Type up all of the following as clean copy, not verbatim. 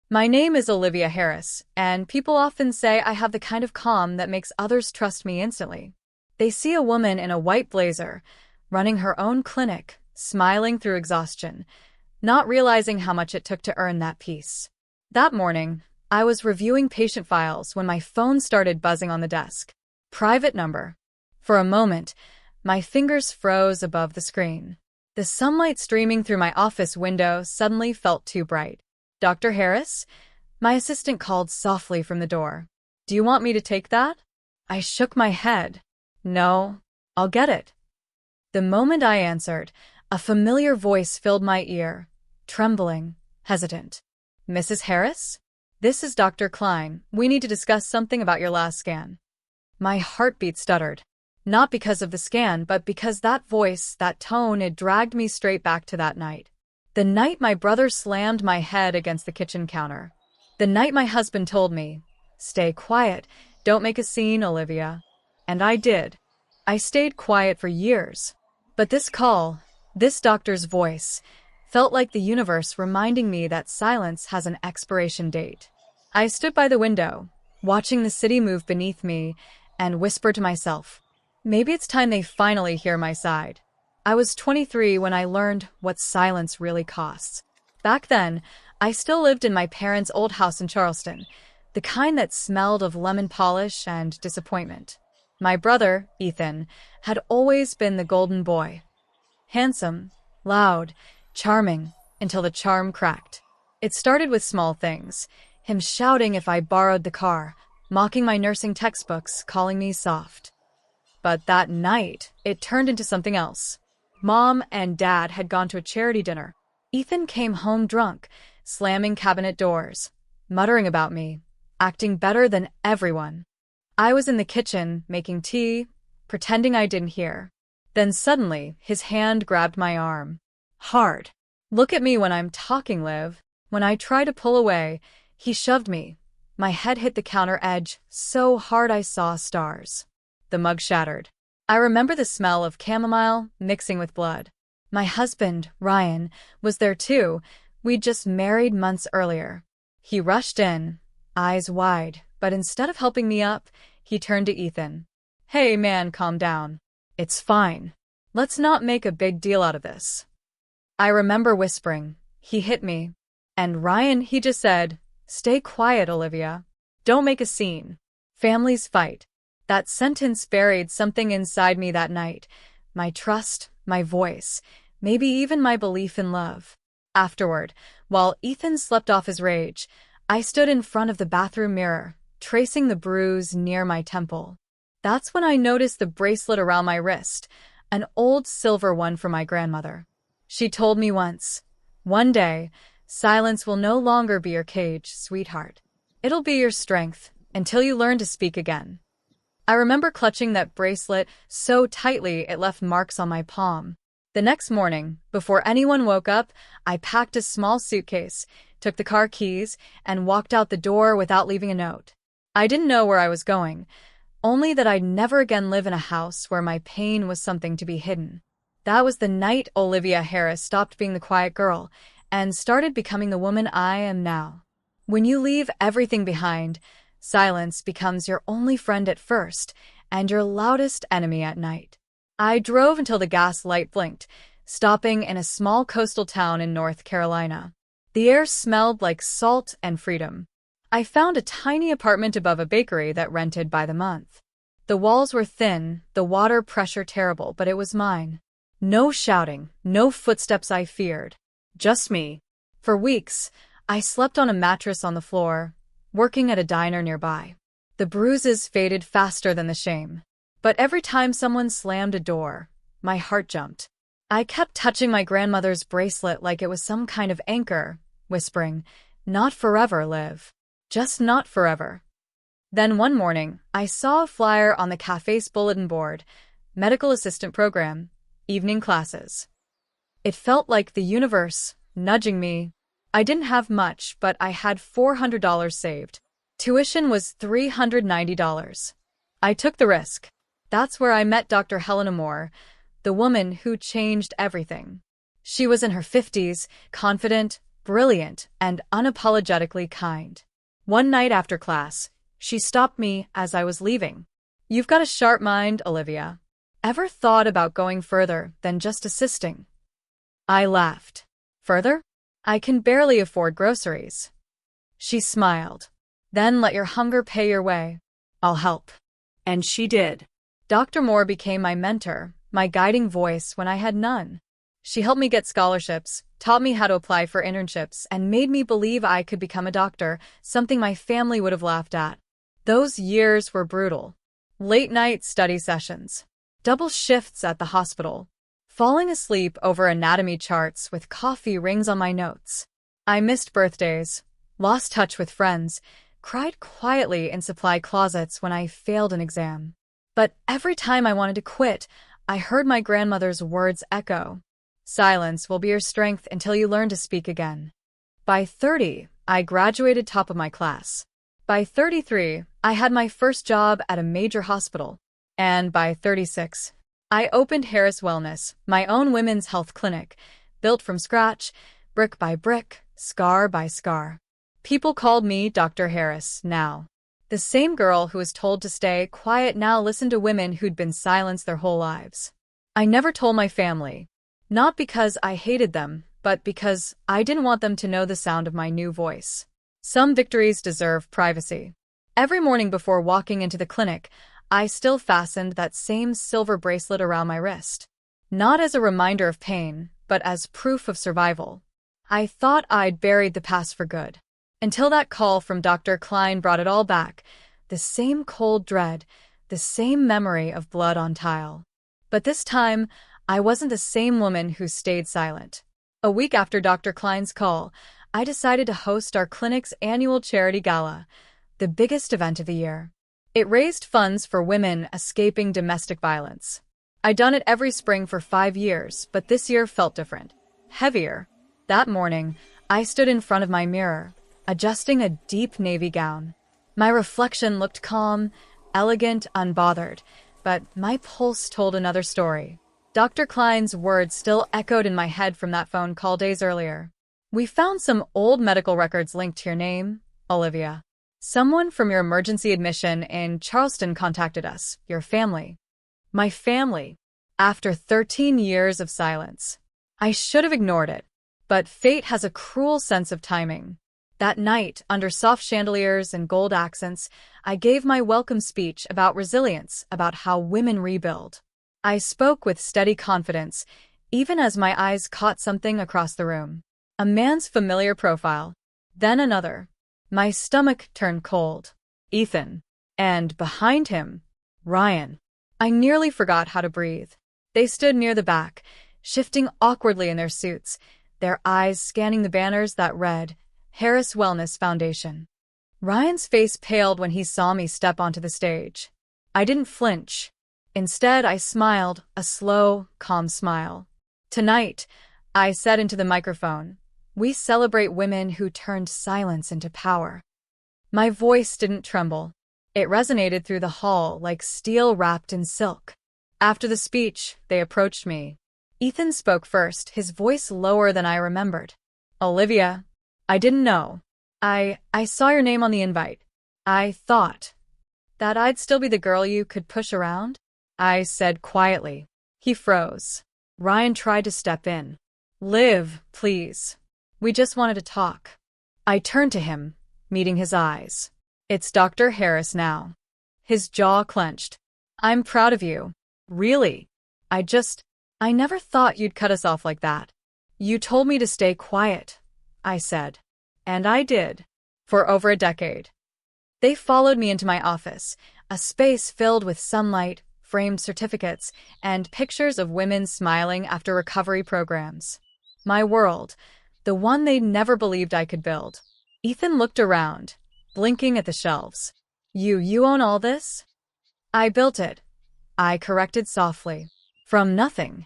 My name is Olivia Harris, and people often say I have the kind of calm that makes others trust me instantly. They see a woman in a white blazer, running her own clinic, smiling through exhaustion, not realizing how much it took to earn that peace. That morning, I was reviewing patient files when my phone started buzzing on the desk. Private number. For a moment, my fingers froze above the screen. The sunlight streaming through my office window suddenly felt too bright. Dr. Harris? My assistant called softly from the door. Do you want me to take that? I shook my head. No, I'll get it. The moment I answered, a familiar voice filled my ear, trembling, hesitant. Mrs. Harris? This is Dr. Klein. We need to discuss something about your last scan. My heartbeat stuttered. Not because of the scan, but because that voice, that tone, it dragged me straight back to that night. The night my brother slammed my head against the kitchen counter. The night my husband told me, "Stay quiet, don't make a scene, Olivia." And I did. I stayed quiet for years. But this call, this doctor's voice, felt like the universe reminding me that silence has an expiration date. I stood by the window, watching the city move beneath me, and whispered to myself, maybe it's time they finally hear my side. I was 23 when I learned what silence really costs. Back then, I still lived in my parents' old house in Charleston, the kind that smelled of lemon polish and disappointment. My brother, Ethan, had always been the golden boy. Handsome, loud, charming, until the charm cracked. It started with small things, him shouting if I borrowed the car, mocking my nursing textbooks, calling me soft. But that night, it turned into something else. Mom and Dad had gone to a charity dinner. Ethan came home drunk, slamming cabinet doors, muttering about me, acting better than everyone. I was in the kitchen, making tea, pretending I didn't hear. Then suddenly, his hand grabbed my arm. Hard. Look at me when I'm talking, Liv. When I try to pull away, he shoved me. My head hit the counter edge so hard I saw stars. The mug shattered. I remember the smell of chamomile mixing with blood. My husband, Ryan, was there too. We'd just married months earlier. He rushed in, eyes wide, but instead of helping me up, he turned to Ethan. Hey man, calm down. It's fine. Let's not make a big deal out of this. I remember whispering, he hit me. And Ryan, he just said, stay quiet, Olivia. Don't make a scene. Families fight. That sentence buried something inside me that night. My trust, my voice, maybe even my belief in love. Afterward, while Ethan slept off his rage, I stood in front of the bathroom mirror, tracing the bruise near my temple. That's when I noticed the bracelet around my wrist, an old silver one from my grandmother. She told me once, one day, silence will no longer be your cage, sweetheart. It'll be your strength, until you learn to speak again. I remember clutching that bracelet so tightly it left marks on my palm. The next morning, before anyone woke up, I packed a small suitcase, took the car keys, and walked out the door without leaving a note. I didn't know where I was going, only that I'd never again live in a house where my pain was something to be hidden. That was the night Olivia Harris stopped being the quiet girl and started becoming the woman I am now. When you leave everything behind, silence becomes your only friend at first and your loudest enemy at night. I drove until the gas light blinked, stopping in a small coastal town in North Carolina. The air smelled like salt and freedom. I found a tiny apartment above a bakery that rented by the month. The walls were thin, the water pressure terrible, but it was mine. No shouting, no footsteps I feared. Just me. For weeks, I slept on a mattress on the floor, working at a diner nearby. The bruises faded faster than the shame. But every time someone slammed a door, my heart jumped. I kept touching my grandmother's bracelet like it was some kind of anchor, whispering, "Not forever, Liv. Just not forever." Then one morning, I saw a flyer on the cafe's bulletin board, medical assistant program, evening classes. It felt like the universe, nudging me. I didn't have much, but I had $400 saved. Tuition was $390. I took the risk. That's where I met Dr. Helena Moore, the woman who changed everything. She was in her 50s, confident, brilliant, and unapologetically kind. One night after class, she stopped me as I was leaving. "You've got a sharp mind, Olivia. Ever thought about going further than just assisting?" I laughed. "Further? I can barely afford groceries." She smiled. "Then let your hunger pay your way. I'll help." And she did. Dr. Moore became my mentor, my guiding voice when I had none. She helped me get scholarships, taught me how to apply for internships, and made me believe I could become a doctor, something my family would have laughed at. Those years were brutal. Late-night study sessions, double shifts at the hospital, falling asleep over anatomy charts with coffee rings on my notes. I missed birthdays, lost touch with friends, cried quietly in supply closets when I failed an exam. But every time I wanted to quit, I heard my grandmother's words echo. "Silence will be your strength until you learn to speak again." By 30, I graduated top of my class. By 33, I had my first job at a major hospital. And by 36, I opened Harris Wellness, my own women's health clinic, built from scratch, brick by brick, scar by scar. People called me Dr. Harris now. The same girl who was told to stay quiet now listened to women who'd been silenced their whole lives. I never told my family. Not because I hated them, but because I didn't want them to know the sound of my new voice. Some victories deserve privacy. Every morning before walking into the clinic, I still fastened that same silver bracelet around my wrist. Not as a reminder of pain, but as proof of survival. I thought I'd buried the past for good. Until that call from Dr. Klein brought it all back. The same cold dread, the same memory of blood on tile. But this time, I wasn't the same woman who stayed silent. A week after Dr. Klein's call, I decided to host our clinic's annual charity gala, the biggest event of the year. It raised funds for women escaping domestic violence. I'd done it every spring for 5 years, but this year felt different. Heavier. That morning, I stood in front of my mirror, adjusting a deep navy gown. My reflection looked calm, elegant, unbothered, but my pulse told another story. Dr. Klein's words still echoed in my head from that phone call days earlier. "We found some old medical records linked to your name, Olivia. Someone from your emergency admission in Charleston contacted us, your family." My family. After 13 years of silence. I should have ignored it, but fate has a cruel sense of timing. That night, under soft chandeliers and gold accents, I gave my welcome speech about resilience, about how women rebuild. I spoke with steady confidence, even as my eyes caught something across the room. A man's familiar profile, then another. My stomach turned cold. Ethan. And behind him, Ryan. I nearly forgot how to breathe. They stood near the back, shifting awkwardly in their suits, their eyes scanning the banners that read, Harris Wellness Foundation. Ryan's face paled when he saw me step onto the stage. I didn't flinch. Instead, I smiled, a slow, calm smile. "Tonight," I said into the microphone, "we celebrate women who turned silence into power." My voice didn't tremble. It resonated through the hall like steel wrapped in silk. After the speech, they approached me. Ethan spoke first, his voice lower than I remembered. "Olivia, I didn't know. I saw your name on the invite. I thought that I'd still be the girl you could push around," I said quietly. He froze. Ryan tried to step in. "Liv, please. We just wanted to talk." I turned to him, meeting his eyes. "It's Dr. Harris now." His jaw clenched. "I'm proud of you. Really. I never thought you'd cut us off like that." "You told me to stay quiet," I said. And I did. For over a decade. They followed me into my office, a space filled with sunlight, framed certificates, and pictures of women smiling after recovery programs. My world, the one they'd never believed I could build. Ethan looked around, blinking at the shelves. You own all this?" "I built it," I corrected softly. "From nothing."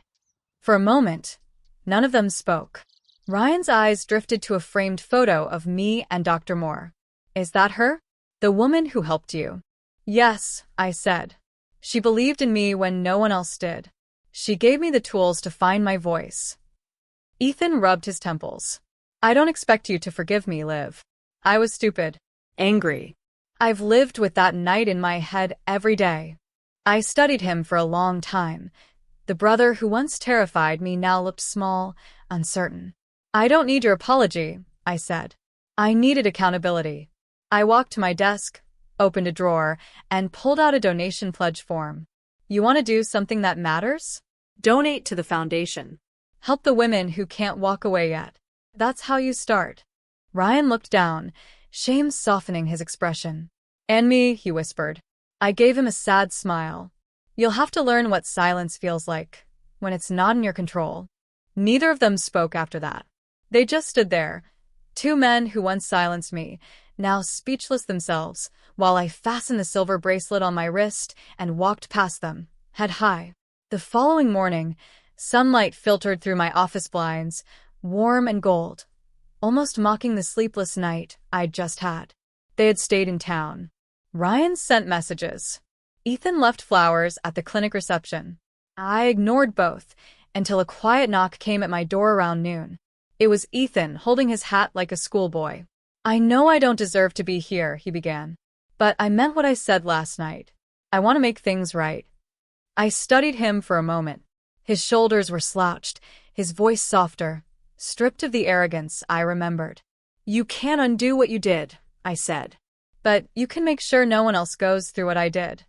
For a moment, none of them spoke. Ryan's eyes drifted to a framed photo of me and Dr. Moore. "Is that her? The woman who helped you?" "Yes," I said. "She believed in me when no one else did. She gave me the tools to find my voice." Ethan rubbed his temples. I don't expect you to forgive me, Liv. I was stupid. Angry. I've lived with that night in my head every day. I studied him for a long time. The brother who once terrified me now looked small, uncertain. I don't need your apology, I said. I needed accountability. I walked to my desk, opened a drawer, and pulled out a donation pledge form. You want to do something that matters? Donate to the foundation. Help the women who can't walk away yet. That's how you start. Ryan looked down, shame softening his expression. And me, he whispered. I gave him a sad smile. You'll have to learn what silence feels like, when it's not in your control. Neither of them spoke after that. They just stood there, two men who once silenced me, now speechless themselves, while I fastened the silver bracelet on my wrist and walked past them, head high. The following morning, sunlight filtered through my office blinds, warm and gold, almost mocking the sleepless night I'd just had. They had stayed in town. Ryan sent messages. Ethan left flowers at the clinic reception. I ignored both until a quiet knock came at my door around noon. It was Ethan, holding his hat like a schoolboy. I know I don't deserve to be here, he began. But I meant what I said last night. I want to make things right. I studied him for a moment. His shoulders were slouched, his voice softer, stripped of the arrogance I remembered. You can't undo what you did, I said. But you can make sure no one else goes through what I did.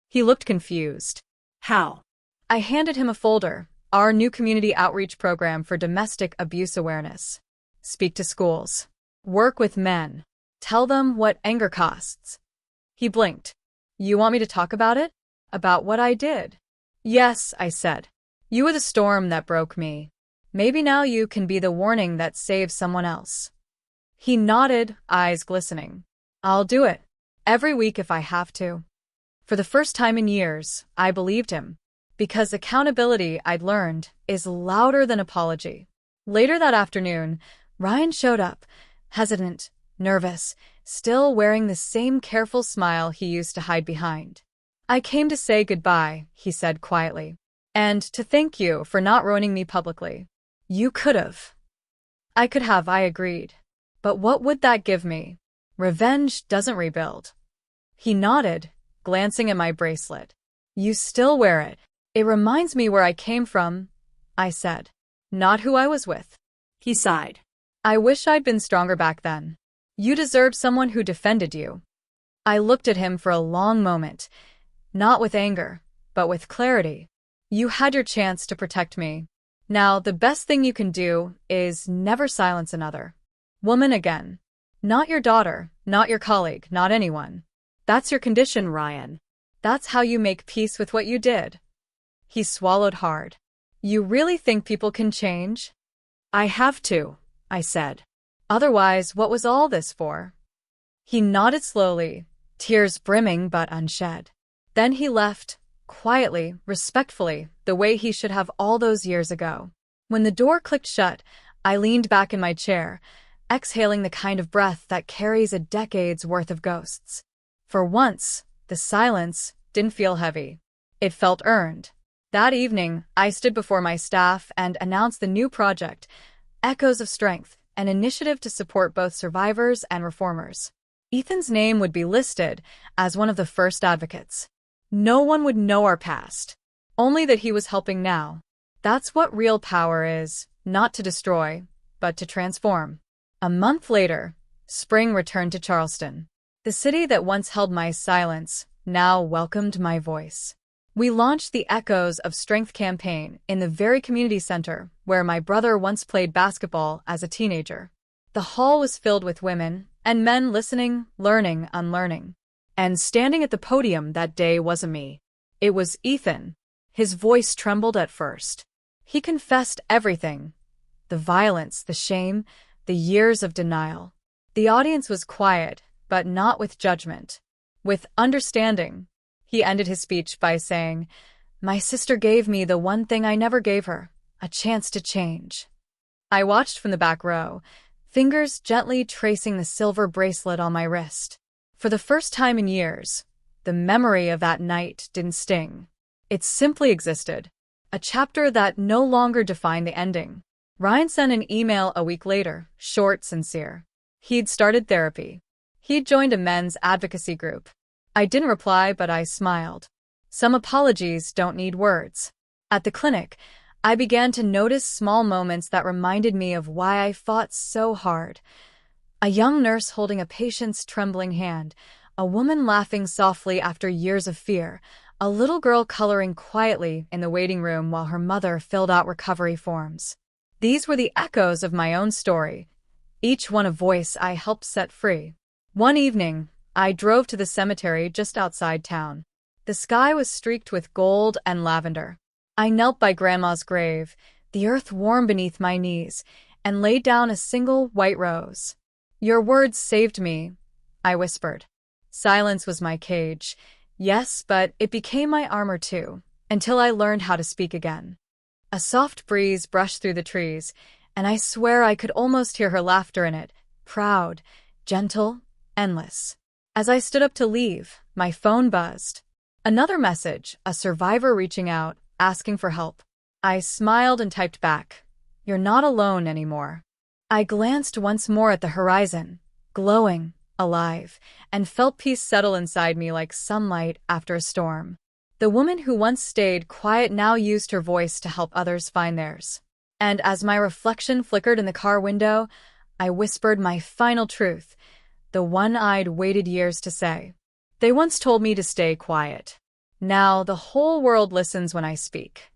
He looked confused. How? I handed him a folder, our new community outreach program for domestic abuse awareness. Speak to schools. Work with men. Tell them what anger costs. He blinked. You want me to talk about it? About what I did? Yes, I said. You were the storm that broke me. Maybe now you can be the warning that saves someone else. He nodded, eyes glistening. I'll do it. Every week if I have to. For the first time in years, I believed him. Because accountability, I'd learned, is louder than apology. Later that afternoon, Ryan showed up, hesitant, nervous, still wearing the same careful smile he used to hide behind. I came to say goodbye, he said quietly. And to thank you for not ruining me publicly. You could have. I could have, I agreed. But what would that give me? Revenge doesn't rebuild. He nodded, glancing at my bracelet. You still wear it. It reminds me where I came from, I said. Not who I was with. He sighed. I wish I'd been stronger back then. You deserved someone who defended you. I looked at him for a long moment, not with anger, but with clarity. You had your chance to protect me. Now, the best thing you can do is never silence another woman again. Not your daughter, not your colleague, not anyone. That's your condition, Ryan. That's how you make peace with what you did. He swallowed hard. You really think people can change? I have to, I said. Otherwise, what was all this for? He nodded slowly, tears brimming but unshed. Then he left, quietly, respectfully, the way he should have all those years ago. When the door clicked shut, I leaned back in my chair, exhaling the kind of breath that carries a decade's worth of ghosts. For once, the silence didn't feel heavy. It felt earned. That evening, I stood before my staff and announced the new project, Echoes of Strength, an initiative to support both survivors and reformers. Ethan's name would be listed as one of the first advocates. No one would know our past, only that he was helping now. That's what real power is, not to destroy, but to transform. A month later, spring returned to Charleston. The city that once held my silence now welcomed my voice. We launched the Echoes of Strength campaign in the very community center where my brother once played basketball as a teenager. The hall was filled with women and men listening, learning, unlearning. And standing at the podium that day wasn't me. It was Ethan. His voice trembled at first. He confessed everything. The violence, the shame, the years of denial. The audience was quiet, but not with judgment. With understanding. He ended his speech by saying, My sister gave me the one thing I never gave her, a chance to change. I watched from the back row, fingers gently tracing the silver bracelet on my wrist. For the first time in years, the memory of that night didn't sting. It simply existed, a chapter that no longer defined the ending. Ryan sent an email a week later, short, sincere. He'd started therapy. He'd joined a men's advocacy group. I didn't reply, but I smiled. Some apologies don't need words. At the clinic, I began to notice small moments that reminded me of why I fought so hard. A young nurse holding a patient's trembling hand, a woman laughing softly after years of fear, a little girl coloring quietly in the waiting room while her mother filled out recovery forms. These were the echoes of my own story, each one a voice I helped set free. One evening, I drove to the cemetery just outside town. The sky was streaked with gold and lavender. I knelt by Grandma's grave, the earth warm beneath my knees, and laid down a single white rose. "Your words saved me," I whispered. Silence was my cage. Yes, but it became my armor too, until I learned how to speak again. A soft breeze brushed through the trees, and I swear I could almost hear her laughter in it, proud, gentle, endless. As I stood up to leave, my phone buzzed. Another message, a survivor reaching out, asking for help. I smiled and typed back, "You're not alone anymore." I glanced once more at the horizon, glowing, alive, and felt peace settle inside me like sunlight after a storm. The woman who once stayed quiet now used her voice to help others find theirs. And as my reflection flickered in the car window, I whispered my final truth, the one I'd waited years to say. They once told me to stay quiet. Now the whole world listens when I speak.